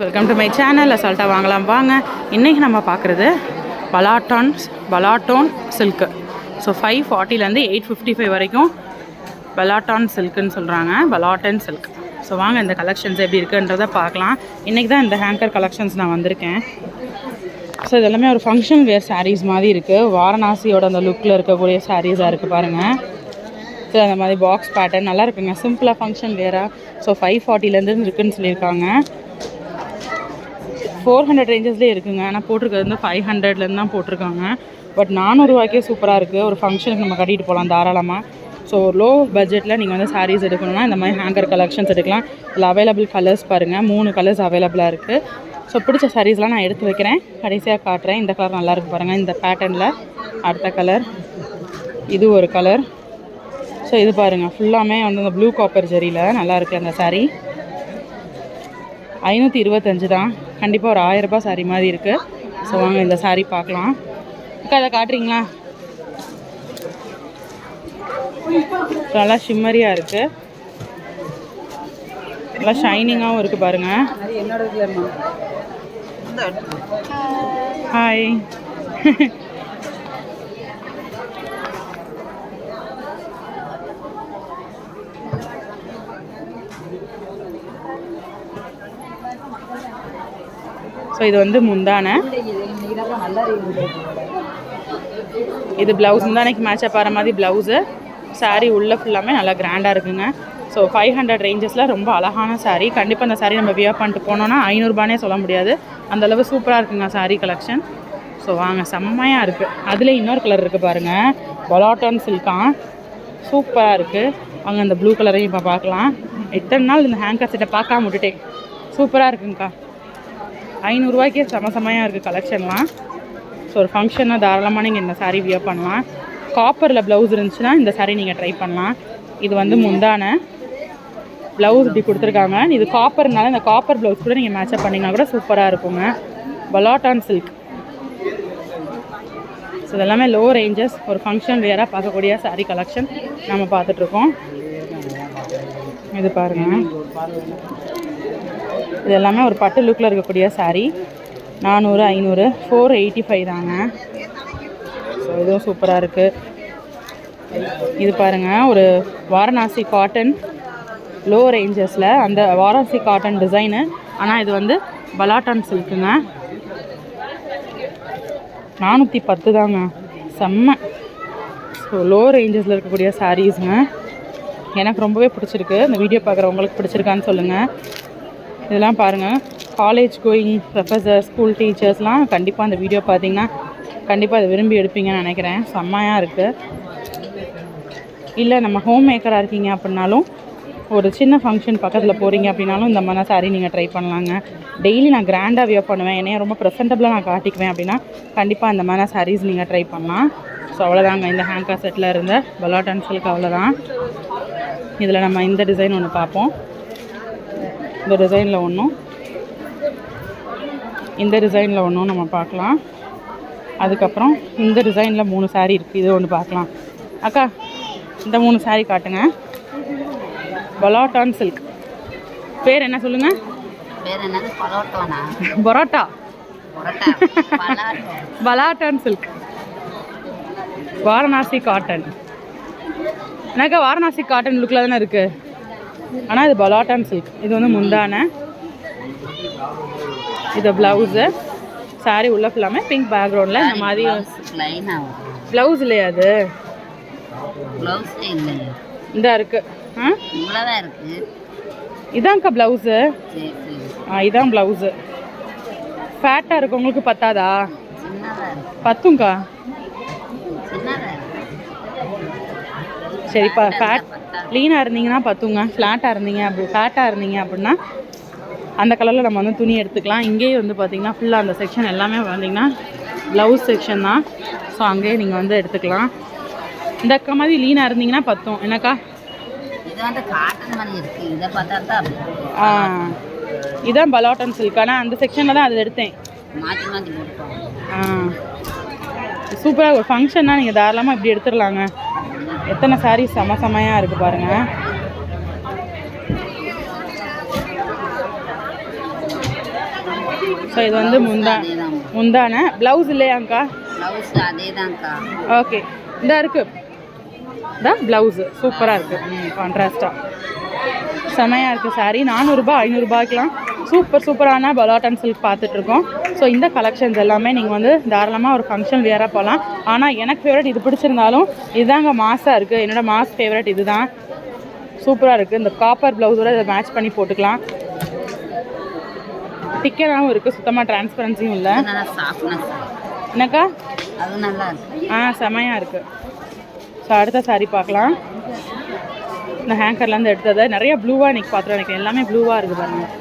Welcome to my channel. அசால்ட்டாக வாங்கலாம் வாங்க. இன்றைக்கி நம்ம பார்க்குறது பலாட்டோன் சில்க்கு. ஸோ 540லேருந்து 855 வரைக்கும் பலாட்டான் சில்க்குன்னு சொல்கிறாங்க, பலாட்டன் சில்க். ஸோ வாங்க இந்த கலெக்ஷன்ஸ் எப்படி இருக்குன்றதை பார்க்கலாம். இன்றைக்கி தான் இந்த ஹேங்கர் கலெக்ஷன்ஸ் நான் வந்திருக்கேன். ஸோ இதெல்லாமே ஒரு ஃபங்க்ஷன் வேர் சாரீஸ் மாதிரி இருக்குது. வாரணாசியோட அந்த லுக்கில் இருக்கக்கூடிய சாரீஸாக இருக்குது பாருங்கள். ஸோ அந்த மாதிரி பாக்ஸ் பேட்டர்ன் நல்லா இருக்குங்க, சிம்பிளாக ஃபங்க்ஷன் வேராக. ஸோ 540லேருந்து இருக்குதுன்னு சொல்லியிருக்காங்க. 400 ரேஞ்சஸ்லேயே இருக்குங்க. ஆனால் போட்டிருக்கிறது வந்து 500லேருந்து தான் போட்டிருக்காங்க. பட் 400 ரூபாய்க்கே சூப்பராக இருக்குது. ஒரு ஃபங்க்ஷனுக்கு நம்ம கட்டிட்டு போகலாம் தாராளமாக. ஸோ லோ பட்ஜெட்டில் நீங்கள் வந்து சாரீஸ் எடுக்கணும்னா இந்த மாதிரி ஹேங்கர் கலெக்ஷன்ஸ் எடுக்கலாம். இதில் அவைலபிள் கலர்ஸ் பாருங்கள், 3 கலர்ஸ் அவைலபிளாக இருக்குது. ஸோ பிடிச்ச சாரீஸ்லாம் நான் எடுத்து வைக்கிறேன், கடைசியாக காட்டுறேன். இந்த கலர் நல்லாயிருக்கு பாருங்கள், இந்த பேட்டர்னில். அடுத்த கலர் இது ஒரு கலர். ஸோ இது பாருங்கள், ஃபுல்லாமே வந்து இந்த ப்ளூ காப்பர் ஜெரியில் நல்லாயிருக்கு அந்த சாரீ. 525 தான். கண்டிப்பாக ஒரு 1000 ரூபாய் சாரீ மாதிரி இருக்குது. ஸோ வாங்க இந்த சாரீ பார்க்கலாம். அக்கா அதை காட்டுறீங்களா? நல்லா ஷிம்மரியாக இருக்குது, நல்லா ஷைனிங்காகவும் இருக்குது பாருங்கள். ஹாய். ஸோ இது வந்து முந்தானை, இது ப்ளவுஸ். முந்தானைக்கு மேட்சப் ஆகிற மாதிரி ப்ளவுஸு. சாரீ உள்ளே ஃபுல்லாமே நல்லா கிராண்டாக இருக்குங்க. ஸோ 500 ரேஞ்சஸில் ரொம்ப அழகான சாரீ. கண்டிப்பாக அந்த சாரீ நம்ம வியர் பண்ணிட்டு போனோன்னா 500 ரூபானே சொல்ல முடியாது, அந்தளவு சூப்பராக இருக்குங்க சாரீ கலெக்ஷன். ஸோ வாங்க, செம்மையாக இருக்குது. அதில் இன்னொரு கலர் இருக்குது பாருங்கள், பலாட்டான் சில்கான், சூப்பராக இருக்குது. வாங்க அந்த ப்ளூ கலரையும் இப்போ பார்க்கலாம். எத்தனை நாள் இந்த ஹேங்கர் செட்டை பார்க்காம விட்டுட்டேன். சூப்பராக இருக்குங்கக்கா. 500 ரூபாய்க்கே செம்மையாக இருக்குது கலெக்ஷன்லாம். ஸோ ஒரு ஃபங்க்ஷனாக தாராளமாக நீங்கள் இந்த சாரீ வியர் பண்ணலாம். காப்பரில் ப்ளவுஸ் இருந்துச்சுன்னா இந்த சாரீ நீங்கள் ட்ரை பண்ணலாம். இது வந்து முந்தானை, ப்ளவுஸ் இப்படி கொடுத்துருக்காங்க. இது காப்பர்னால இந்த காப்பர் ப்ளவுஸ் கூட நீங்கள் மேட்சப் பண்ணிங்கன்னா கூட சூப்பராக இருக்குங்க. பலாட்டான் சில்க். ஸோ இதெல்லாமே லோ ரேஞ்சஸ், ஒரு ஃபங்க்ஷன் வேராக பார்க்கக்கூடிய சாரீ கலெக்ஷன் நம்ம பார்த்துட்ருக்கோம். இது பாருங்கள், இது எல்லாமே ஒரு பட்டு லுக்கில் இருக்கக்கூடிய சாரீ. 400, 500, 485 தாங்க. ஸோ இதுவும் சூப்பராக இருக்குது. இது பாருங்கள், ஒரு வாரணாசி காட்டன், லோ ரேஞ்சஸில் அந்த வாரணாசி காட்டன் டிசைனு. ஆனால் இது வந்து பலாட்டான் சில்க்குங்க. 410 தாங்க, செம்ம. ஸோ லோ ரேஞ்சஸில் இருக்கக்கூடிய சாரீஸுங்க. எனக்கு ரொம்பவே பிடிச்சிருக்கு. இந்த வீடியோ பார்க்குறவங்களுக்கு பிடிச்சிருக்கான்னு சொல்லுங்கள். இதெல்லாம் பாருங்கள், காலேஜ் கோயிங் ப்ரொஃபஸர், ஸ்கூல் டீச்சர்ஸ்லாம் கண்டிப்பாக அந்த வீடியோ பார்த்தீங்கன்னா கண்டிப்பாக அதை விரும்பி எடுப்பீங்கன்னு நினைக்கிறேன். செம்மையாக இருக்குது. இல்லை நம்ம ஹோம் மேக்கராக இருக்கீங்க அப்படின்னாலும், ஒரு சின்ன ஃபங்க்ஷன் பக்கத்தில் போகிறீங்க அப்படின்னாலும் இந்த மாதிரி சாரீ நீங்கள் ட்ரை பண்ணலாங்க. டெய்லி நான் கிராண்டாக வியர் பண்ணுவேன், என்னைய ரொம்ப ப்ரெசென்டபுளாக நான் காட்டிக்குவேன் அப்படின்னா கண்டிப்பாக இந்த மாதிரி சாரீஸ் நீங்கள் ட்ரை பண்ணலாம். ஸோ அவ்வளோதாங்க, இந்த ஹேங்கர் செட்டில் இருந்த பலாட்டான் சில்க் அவ்வளோதான். இதில் நம்ம இந்த டிசைன் ஒன்று பார்ப்போம். இந்த டிசைனில் ஒன்றும், இந்த டிசைனில் ஒன்றும் நம்ம பார்க்கலாம். அதுக்கப்புறம் இந்த டிசைனில் 3 சாரீ இருக்குது, இது ஒன்று பார்க்கலாம். அக்கா இந்த 3 சாரீ காட்டுங்க. பலாட்டான் சில்க். பேர் என்ன சொல்லுங்கள்? பரோட்டா. பலாட்டான் சில்க், வாரணாசி காட்டன். எனக்கா வாரணாசி காட்டன் லுக்கில் தானே இருக்குது, ஆனால் இது பலாட்டான் சில்க். இது வந்து முந்தானை, இது ப்ளவுஸு. சாரீ உள்ள ஃபுல்லாமே பிங்க் பேக்ரவுண்டில் இந்த மாதிரி. ப்ளவுஸ் இல்லையா அது? இந்த இருக்குது. இதான்க்கா ப்ளவுஸு. இதான் ப்ளவுஸு. ஃபேட்டாக இருக்கு, உங்களுக்கு பத்தாதா? பத்தும்க்கா. சரிப்பா, ஃபேட் லீனாக இருந்தீங்கன்னா பத்துங்க. ஃபேட்டாக இருந்தீங்க அப்படின்னா அந்த கலரில் நம்ம வந்து துணி எடுத்துக்கலாம். இங்கேயே வந்து பார்த்திங்கன்னா ஃபுல்லாக அந்த செக்ஷன் எல்லாமே பார்த்திங்கன்னா ப்ளவுஸ் செக்ஷன் தான். ஸோ அங்கேயே நீங்கள் வந்து எடுத்துக்கலாம். இந்த அக்கா மாதிரி லீனாக இருந்தீங்கன்னா பத்தும். என்னக்கா? இதான் பலாட்டான் சில்க். ஆனால் அந்த செக்ஷனில் தான் அதை எடுத்தேன். சூப்பராக ஒரு ஃபங்க்ஷன்னா நீங்கள் தாராளமாக இப்படி எடுத்துடலாங்க. எத்தனை சாரீ செமையாக இருக்குது பாருங்கள். ஸோ இது வந்து முந்தான ப்ளவுஸ் இல்லையாங்க்கா? ஓகே, இந்த இருக்குது இதான் ப்ளவுஸு. சூப்பராக இருக்குது, கான்ட்ராஸ்ட்டாக செமையாக இருக்குது சாரீ. 400 500 சூப்பரான பலாட்டன் சில்க் பார்த்துட்ருக்கோம். ஸோ இந்த கலெக்ஷன்ஸ் எல்லாமே நீங்கள் வந்து தாராளமாக ஒரு ஃபங்க்ஷன் வியராக போகலாம். ஆனால் எனக்கு ஃபேவரட் இது பிடிச்சிருந்தாலும் இதுதாங்க மாஸாக இருக்குது. என்னோடய மாஸ் ஃபேவரட் இது தான். சூப்பராக இருக்குது. இந்த காப்பர் ப்ளவுஸோட இதை மேட்ச் பண்ணி போட்டுக்கலாம். திக்கராகவும் இருக்குது, சுத்தமாக டிரான்ஸ்பரன்சியும் இல்லை. என்னக்கா? செமையாக இருக்குது. ஸோ அடுத்த சாரீ பார்க்கலாம். இந்த ஹேங்கர்லேருந்து எடுத்ததை நிறைய ப்ளூவாக இன்றைக்கி பார்த்துருவோம். எனக்கு எல்லாமே ப்ளூவாக இருக்குது பாருங்கள்.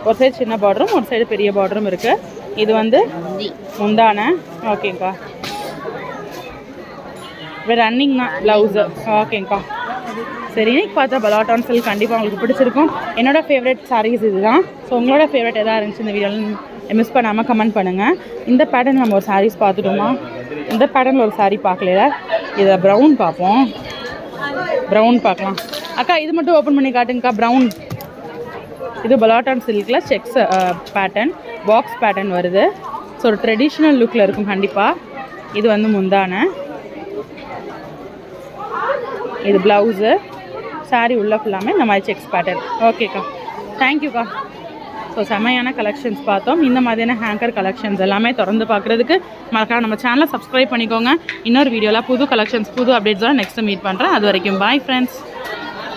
ஒரு சைடு சின்ன பார்டரும் ஒரு சைடு பெரிய பார்டரும் இருக்குது. இது வந்து முந்தான. ஓகேங்க்கா, இப்போ ரன்னிங் தான் ப்ளவுஸு. ஓகேங்க்கா, சரி. இன்றைக்கி பார்த்தா பலாட்டான் சில்க் கண்டிப்பாக உங்களுக்கு பிடிச்சிருக்கும். என்னோடய ஃபேவரட் சாரீஸ் இது தான். ஸோ உங்களோட ஃபேவரட் எதாவது இருந்துச்சு இந்த வீடியோவில் மிஸ் பண்ணாமல் கமெண்ட் பண்ணுங்கள். இந்த பேட்டர்ன் நம்ம ஒரு சாரீஸ் பார்த்துட்டோமா? இந்த பேட்டர்னில் ஒரு சாரீ பார்க்கல. இதை ப்ரௌன் பார்ப்போம். ப்ரௌன் பார்க்கலாம். அக்கா இது மட்டும் ஓப்பன் பண்ணி காட்டுங்கக்கா. ப்ரௌன். இது பலாட்டான் சில்கில் செக்ஸ் பேட்டர்ன், பாக்ஸ் பேட்டர்ன் வருது. ஸோ ஒரு ட்ரெடிஷ்னல் லுக்கில் இருக்கும் கண்டிப்பாக. இது வந்து முந்தான. இது ப்ளவுஸு. சாரீ உள்ள ஃபுல்லாமே இந்த மாதிரி செக்ஸ் பேட்டர்ன். ஓகேக்கா, தேங்க்யூக்கா. ஸோ செமையான கலெக்ஷன்ஸ் பார்த்தோம். இந்த மாதிரியான ஹேங்கர் கலெக்ஷன்ஸ் எல்லாமே திறந்து பார்க்குறதுக்கு மறக்காம நம்ம சேனலை சப்ஸ்கிரைப் பண்ணிக்கோங்க. இன்னொரு வீடியோவில் புது கலெக்ஷன்ஸ் புது அப்டேட்ஸோட நெக்ஸ்ட்டு மீட் பண்ணுறேன். அது வரைக்கும் பாய் ஃப்ரெண்ட்ஸ்.